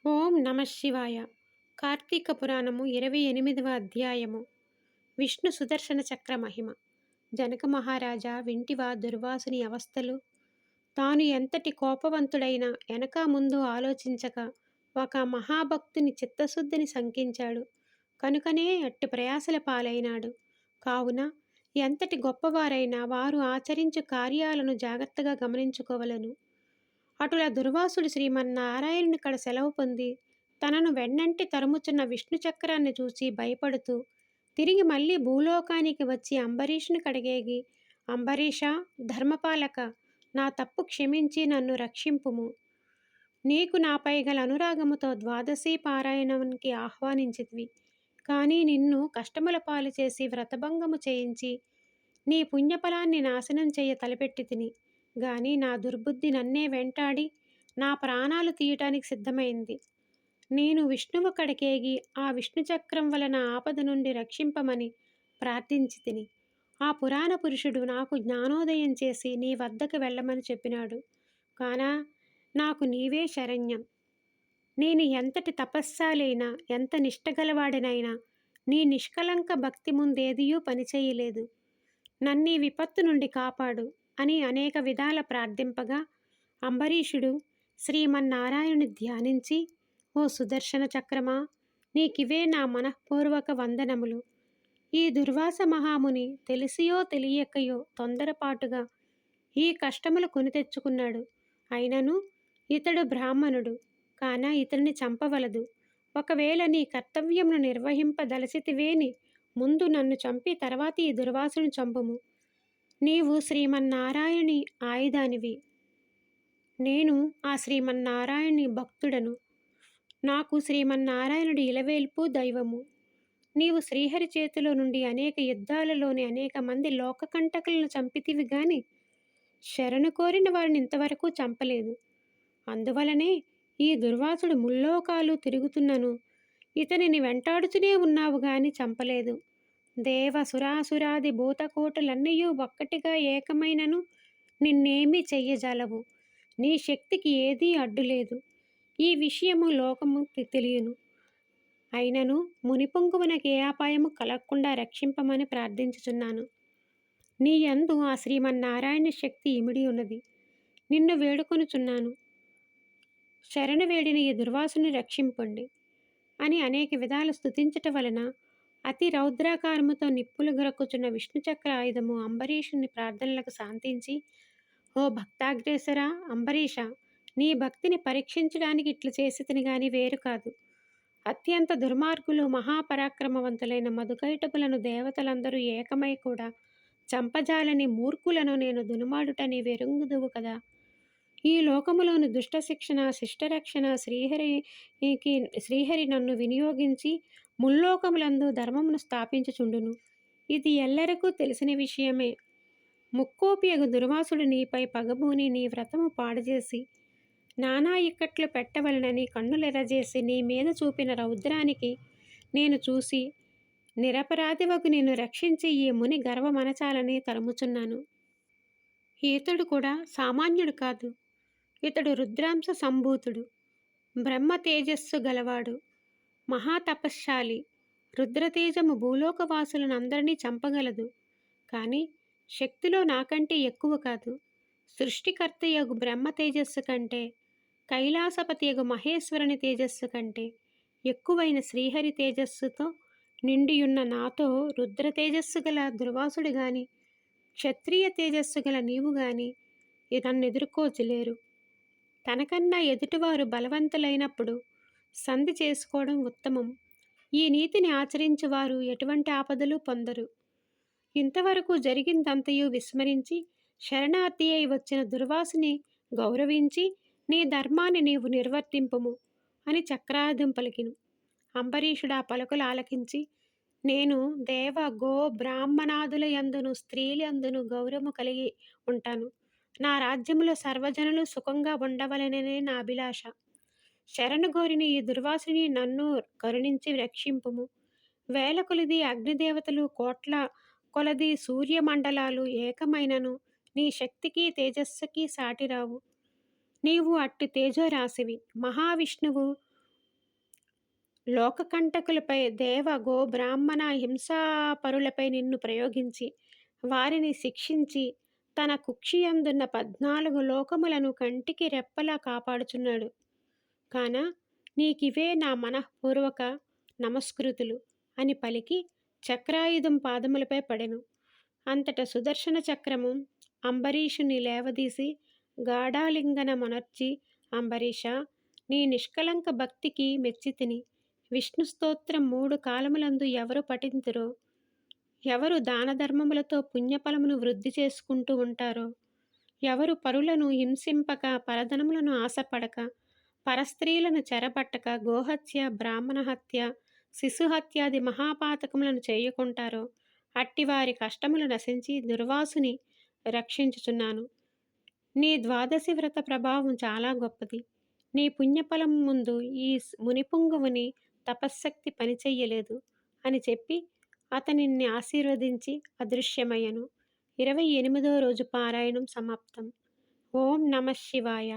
ఓం నమ శివాయ. కార్తీక పురాణము 28వ అధ్యాయము. విష్ణు సుదర్శన చక్ర మహిమ. జనక మహారాజా, వింటివా దుర్వాసుని అవస్థలు? తాను ఎంతటి కోపవంతుడైనా వెనక ముందు ఆలోచించక ఒక మహాభక్తుని చిత్తశుద్ధిని శంకించాడు. కనుకనే అట్టి ప్రయాసల పాలైనాడు. కావున ఎంతటి గొప్పవారైనా వారు ఆచరించు కార్యాలను జాగ్రత్తగా గమనించుకోవలను. అటుల దుర్వాసుడు శ్రీమన్నారాయణుని కడ సెలవు పొంది తనను వెన్నంటి తరుముచున్న విష్ణు చక్రాన్ని చూసి భయపడుతూ తిరిగి మళ్ళీ భూలోకానికి వచ్చి అంబరీషుని కడిగేగి, అంబరీష, ధర్మపాలక, నా తప్పు క్షమించి నన్ను రక్షింపుము. నీకు నాపై గల అనురాగముతో ద్వాదశి పారాయణానికి ఆహ్వానించితివి. కానీ నిన్ను కష్టముల పాలు చేసి వ్రతభంగము చేయించి నీ పుణ్యఫలాన్ని నాశనం చేయ తలపెట్టి తిని గాని నా దుర్బుద్ధి నన్నే వెంటాడి నా ప్రాణాలు తీయటానికి సిద్ధమైంది. నేను విష్ణువు కడకేగి ఆ విష్ణు చక్రం వలన ఆపద నుండి రక్షింపమని ప్రార్థించి తిని ఆ పురాణ పురుషుడు నాకు జ్ఞానోదయం చేసి నీ వద్దకు వెళ్ళమని చెప్పినాడు. కానా నాకు నీవే శరణ్యం. నేను ఎంతటి తపస్సాలైనా ఎంత నిష్టగలవాడినైనా నీ నిష్కలంక భక్తి ముందేదియూ పనిచేయలేదు. నన్నీ విపత్తు నుండి కాపాడు అని అనేక విధాల ప్రార్థింపగా అంబరీషుడు శ్రీమన్నారాయణుని ధ్యానించి, ఓ సుదర్శన చక్రమా, నీకివే నా మనఃపూర్వక వందనములు. ఈ దుర్వాస మహాముని తెలిసియో తెలియకయో తొందరపాటుగా ఈ కష్టములు కొని తెచ్చుకున్నాడు. అయినను ఇతడు బ్రాహ్మణుడు కాన ఇతడిని చంపవలదు. ఒకవేళ నీ కర్తవ్యమును నిర్వహింపదలసితివేని ముందు నన్ను చంపి తర్వాత ఈ దుర్వాసును చంపుము. నీవు శ్రీమన్నారాయణి ఆయుధానివి. నేను ఆ శ్రీమన్నారాయణి భక్తుడను. నాకు శ్రీమన్నారాయణుడి ఇలవేల్పు దైవము. నీవు శ్రీహరి చేతిలో నుండి అనేక యుద్ధాలలోని అనేక మంది లోకకంటకులను చంపితివి గాని శరణు కోరిన వారిని ఇంతవరకు చంపలేదు. అందువలనే ఈ దుర్వాసుడు ముల్లోకాలు తిరుగుతున్నను ఇతనిని వెంటాడుతూనే ఉన్నావు గాని చంపలేదు. దేవ సురాసురాది భూతకోటులన్నయూ ఒక్కటిగా ఏకమైనను నిన్నేమీ చెయ్యజాలవు. నీ శక్తికి ఏదీ అడ్డులేదు. ఈ విషయము లోకముకి తెలియను. అయినను మునిపొంగువనకు ఏ అపాయము కలగకుండా రక్షింపమని ప్రార్థించుచున్నాను. నీ యందు ఆ శ్రీమన్నారాయణ శక్తి ఇమిడి ఉన్నది. నిన్ను వేడుకొనుచున్నాను. శరణు వేడిన ఈ దుర్వాసుని రక్షింపండి అని అనేక విధాలు స్తుతించట వలన అతి రౌద్రాకారముతో నిప్పులు గ్రక్కుచున్న విష్ణుచక్ర ఆయుధము అంబరీషుని ప్రార్థనలకు శాంతించి, ఓ భక్తాగ్రేసరా అంబరీష, నీ భక్తిని పరీక్షించడానికి ఇట్లు చేసి తిని గాని వేరు కాదు. అత్యంత దుర్మార్గులు మహాపరాక్రమవంతులైన మధుకైటపులను దేవతలందరూ ఏకమై కూడా చంపజాలని మూర్ఖులను నేను దునుమాడుటని వెరుంగుదువు కదా. ఈ లోకములోని దుష్ట శిక్షణ శిష్టరక్షణ శ్రీహరి నన్ను వినియోగించి ముల్లోకములందు ధర్మమును స్థాపించుచుండును. ఇది ఎల్లరకు తెలిసిన విషయమే. ముక్కోపియగు దుర్వాసుడు నీపై పగబూని నీ వ్రతము పాడుచేసి నానా ఇక్కట్లు పెట్టవలనని కన్నులెరజేసి నీ మీద చూపిన రౌద్రానికి నేను చూసి నిరపరాధివకు నిన్ను రక్షించి ఈ ముని గర్వమనచాలని తరుముచున్నాను. ఈతడు కూడా సామాన్యుడు కాదు. ఇతడు రుద్రాంశ సంభూతుడు, బ్రహ్మ తేజస్సు గలవాడు, మహాతపశ్శాలి. రుద్రతేజము భూలోకవాసులను అందరినీ చంపగలదు. కానీ శక్తిలో నాకంటే ఎక్కువ కాదు. సృష్టికర్తయగు బ్రహ్మ తేజస్సు కంటే, కైలాసపతియగు మహేశ్వరుని తేజస్సు కంటే ఎక్కువైన శ్రీహరి తేజస్సుతో నిండియున్న నాతో రుద్ర తేజస్సు గల దుర్వాసుడు గాని క్షత్రియ తేజస్సు గల నీవు గాని నన్ను ఎదుర్కోజలేరు. తనకన్నా ఎదుటివారు బలవంతులైనప్పుడు సంధి చేసుకోవడం ఉత్తమం. ఈ నీతిని ఆచరించువారు ఎటువంటి ఆపదలు పొందరు. ఇంతవరకు జరిగిందంతయు విస్మరించి శరణార్థి అయి వచ్చిన దుర్వాసుని గౌరవించి నీ ధర్మాన్ని నీవు నిర్వర్తింపుము అని చక్రాయుధం పలికిను. అంబరీషుడు ఆ పలుకులు ఆలకించి, నేను దేవ గో బ్రాహ్మణాదుల యందును స్త్రీలందును గౌరవము కలిగి ఉంటాను. నా రాజ్యములో సర్వజనులు సుఖంగా ఉండవలననే నా అభిలాష. శరణు గోరిన ఈ దుర్వాసుని నన్ను కరుణించి రక్షింపుము. వేల కొలది అగ్నిదేవతలు కోట్ల కొలది సూర్యమండలాలు ఏకమైనను నీ శక్తికి తేజస్సుకి సాటిరావు. నీవు అట్టి తేజోరాశివి. మహావిష్ణువు లోకకంటకులపై దేవ గో బ్రాహ్మణ హింసాపరులపై నిన్ను ప్రయోగించి వారిని శిక్షించి తన కుక్షియందున్న 14 లోకములను కంటికి రెప్పలా కాపాడుచున్నాడు. కాన నీకివే నా మనఃపూర్వక నమస్కృతులు అని పలికి చక్రాయుధం పాదములపై పడెను. అంతట సుదర్శన చక్రము అంబరీషుని లేవదీసి గాఢాలింగనమొనర్చి, అంబరీషా, నీ నిష్కళంక భక్తికి మెచ్చితిని. విష్ణు స్తోత్రం 3 కాలములందు ఎవరు పఠింతురో, ఎవరు దానధర్మములతో పుణ్యఫలమును వృద్ధి చేసుకుంటూ ఉంటారో, ఎవరు పరులను హింసింపక, పరధనములను ఆశపడక, పరస్త్రీలను చెరపట్టక, గోహత్య, బ్రాహ్మణ హత్య, శిశుహత్యాది మహాపాతకములను చేయకుంటారో, అట్టివారి కష్టములు నశించి దుర్వాసుని రక్షించుచున్నాను. నీ ద్వాదశి వ్రత ప్రభావం చాలా గొప్పది. నీ పుణ్యఫలం ముందు ఈ మునిపుంగవుని తపశ్శక్తి పనిచెయ్యలేదు అని చెప్పి అతనిని ఆశీర్వదించి అదృశ్యమయ్యను. 28వ రోజు పారాయణం సమాప్తం. ఓం నమ శివాయ.